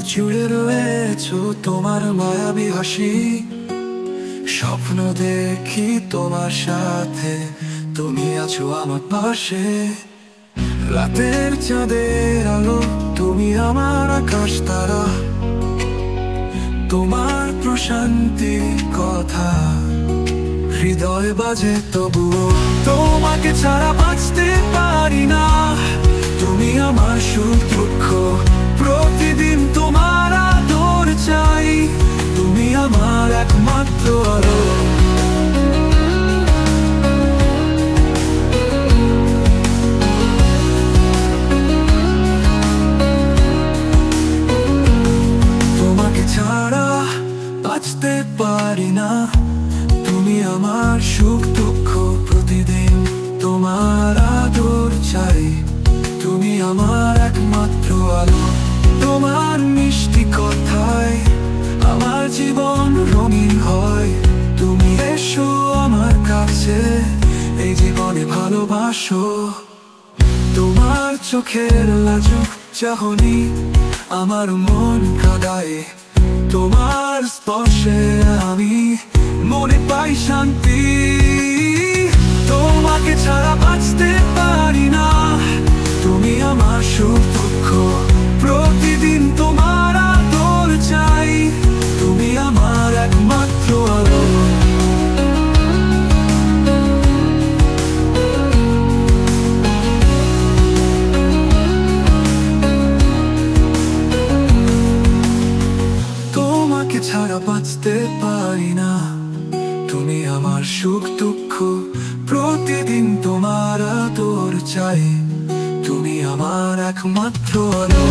জুড়ে রয়েছো তোমার মায়াবী হাসি। স্বপ্ন দেখি তোমার সাথে, তুমি আছো আমার পাশে। রাতের চাঁদের আলো, তুমি আমার আকাশ তারা। তোমার প্রশান্তির কথা হৃদয় বাজে তবুও তোমাকে ছাড়া বাঁচতে পারি না। তুমি আমার সুখ দুঃখ, প্রতিদিন তোমার আদর চাই। তুমি আমার একমাত্র আলো। তোমাকে ছাড়া বাঁচতে পারি না। তুমি আমার সুখ দুঃখ, প্রতিদিন তোমার আদর চাই। তুমি আমার একমাত্র আলো। তোমার মিষ্টি কথায় আমার জীবন রঙিন হয়। তুমি এসো আমার কাছে, এই জীবনে ভালোবাসো। তোমার চোখের লাজুক চাহনি আমার মন কাঁদায়। তোমার স্পর্শে আমি মনে পাই শান্তি। তোমাকে ছাড়া বাঁচতে পারি না। তুমি আমার সুখ দুঃখ, প্রতিদিন তোমার আদর চাই। তুমি আমার একমাত্র আলো। তোমাকে ছাড়া বাঁচতে পারি না। তুমি আমার সুখ দুঃখ, প্রতিদিন তোমার আদর চাই। তুমি আমার একমাত্র আলো।